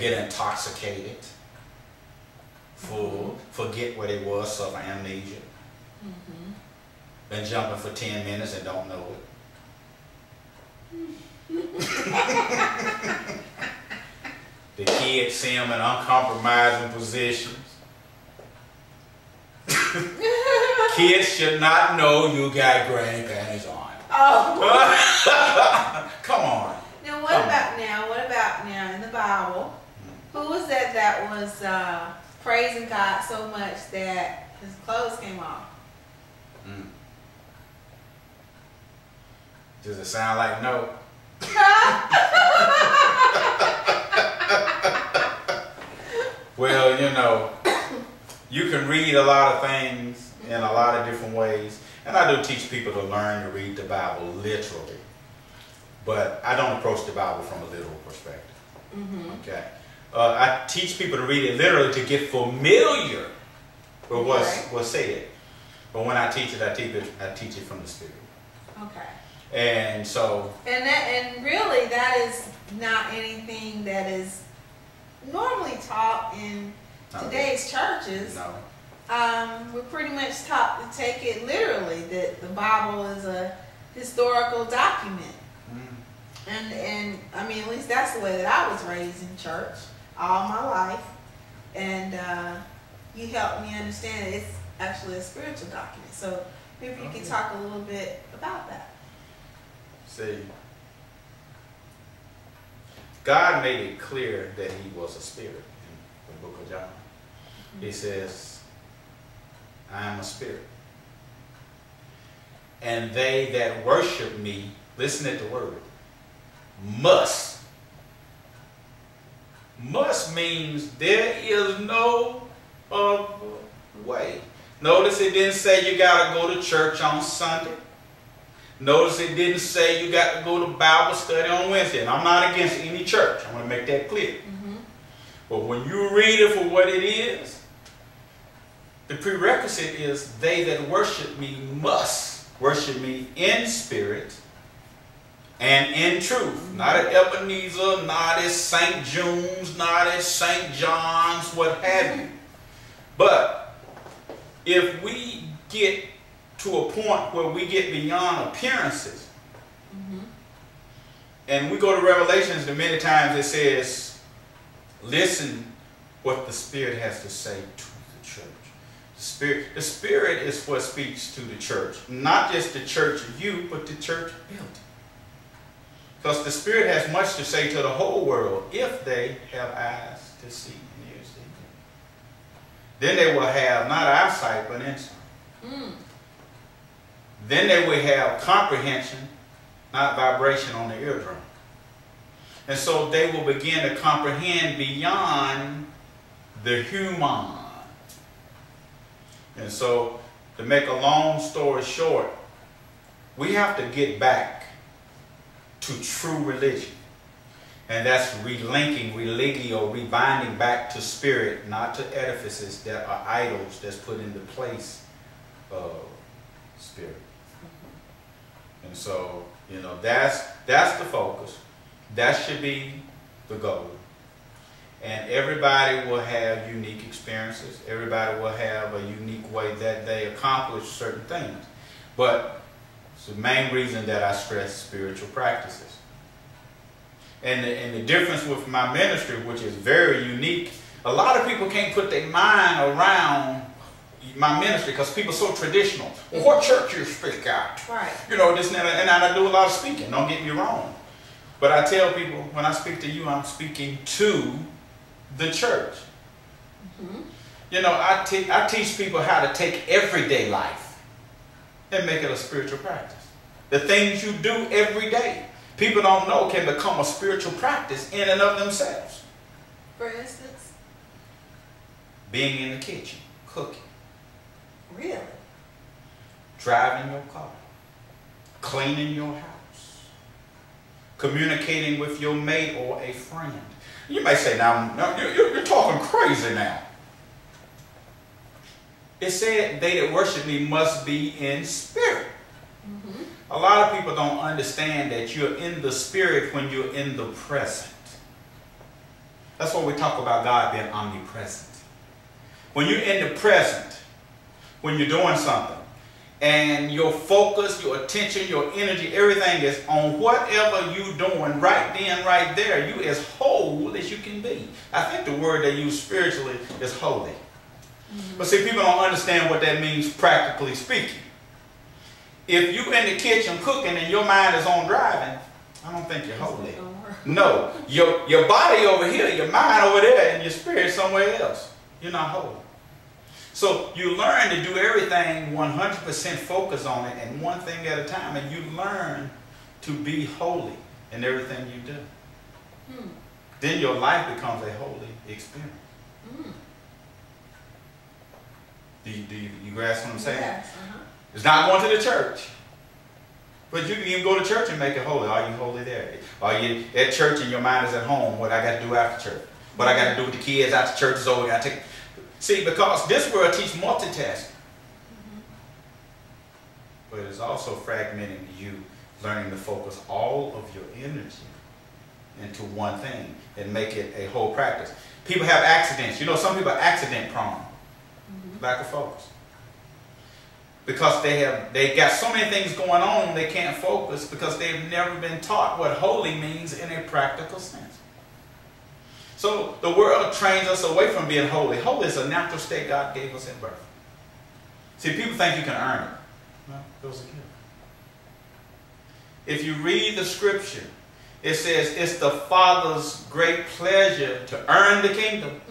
Intoxicated, full, forget where they was, suffer amnesia. Been jumping for 10 minutes and don't know it. The kids see them in uncompromising positions. Kids should not know you got granny panties on. Oh. Come on. Now what about now in the Bible? Who was that was praising God so much that his clothes came off? Does it sound like no? Well, you know, you can read a lot of things in a lot of different ways. And I do teach people to learn to read the Bible literally. But I don't approach the Bible from a literal perspective. Okay. I teach people to read it literally to get familiar with what's said. But when I teach it, I teach it from the Spirit. Okay. And so. And really, that is not anything that is normally taught in today's churches. No. We're pretty much taught to take it literally, that the Bible is a historical document. And I mean, at least that's the way that I was raised in church all my life. And you helped me understand that it's actually a spiritual document. So maybe you can talk a little bit about that. See, God made it clear that he was a spirit in the book of John. He says, I am a spirit. And they that worship me, listen at the word, must. Must means there is no other way. Notice it didn't say you got to go to church on Sunday. Notice it didn't say you got to go to Bible study on Wednesday. And I'm not against any church. I want to make that clear. But when you read it for what it is, the prerequisite is they that worship me must worship me in spirit and in truth. Not at Ebenezer, not at St. June's, not at St. John's, what have you. But if we get to a point where we get beyond appearances, and we go to Revelations, and many times it says, listen what the Spirit has to say to the church. The Spirit is what speaks to the church. Not just the church you, but the church building. Because the Spirit has much to say to the whole world if they have eyes to see and ears to hear. Then they will have not eyesight, but insight. Then they will have comprehension, not vibration on the eardrum. And so they will begin to comprehend beyond the human. And so, to make a long story short, we have to get back to true religion. And that's relinking, religio, rebinding back to spirit, not to edifices that are idols that's put into place of spirit. And so, you know, that's the focus. That should be the goal. And everybody will have unique experiences. Everybody will have a unique way that they accomplish certain things. But it's the main reason that I stress spiritual practices. And the difference with my ministry, which is very unique, a lot of people can't put their mind around my ministry because people are so traditional. Well, what church you speak at? Right. You know, this and that. And I do a lot of speaking, don't get me wrong. But I tell people, when I speak to you, I'm speaking to the church. You know, I teach people how to take everyday life and make it a spiritual practice. The things you do every day, people don't know can become a spiritual practice in and of themselves. For instance? Being in the kitchen, cooking. Really? Driving your car. cleaning your house, communicating with your mate or a friend. You may say, now you're talking crazy now. It said, they that worship me must be in spirit. Mm-hmm. A lot of people don't understand that you're in the spirit when you're in the present. That's why we talk about God being omnipresent. When you're in the present, when you're doing something, and your focus, your attention, your energy, everything is on whatever you're doing right then, right there, you as whole as you can be. I think the word they use spiritually is holy. Mm-hmm. But see, people don't understand what that means practically speaking. If you're in the kitchen cooking and your mind is on driving, I don't think you're holy. No, your body over here, your mind over there, and your spirit somewhere else. You're not holy. So you learn to do everything 100% focus on it and one thing at a time, and you learn to be holy in everything you do. Then your life becomes a holy experience. Do you grasp what I'm saying? Yes. It's not going to the church. But you can even go to church and make it holy. Are you holy there? Are you at church and your mind is at home? What I got to do after church? What I got to do with the kids after church is over? I got to take. See, because this world teaches multitasking. But it's also fragmenting you, learning to focus all of your energy into one thing and make it a whole practice. People have accidents. You know, some people are accident prone. Lack of focus. Because they got so many things going on, they can't focus because they've never been taught what holy means in a practical sense. So the world trains us away from being holy. Holy is a natural state God gave us at birth. See, people think you can earn it. No, it was a gift. If you read the scripture, it says it's the Father's great pleasure to earn the kingdom.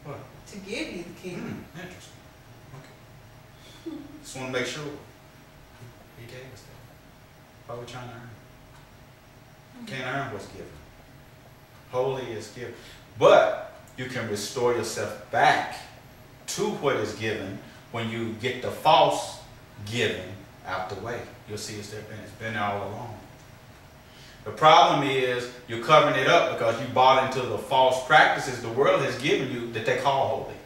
What? To give you the kingdom. Interesting. Okay. Just want to make sure He gave us that. Why are we trying to earn it? Can't earn what's given. Holy is given. But you can restore yourself back to what is given when you get the false giving out the way. You'll see it's been there all along. The problem is you're covering it up because you bought into the false practices the world has given you that they call holy.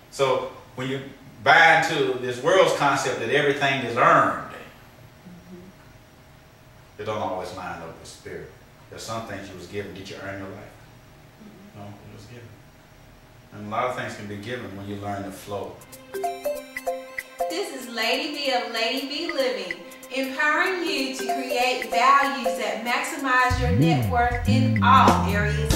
So when you buy into this world's concept that everything is earned, it don't always line up with spirit. There's some things you was given. Did you earn your life? No, it was given. And a lot of things can be given when you learn to flow. This is Lady B of Lady B Living, empowering you to create values that maximize your net worth in all areas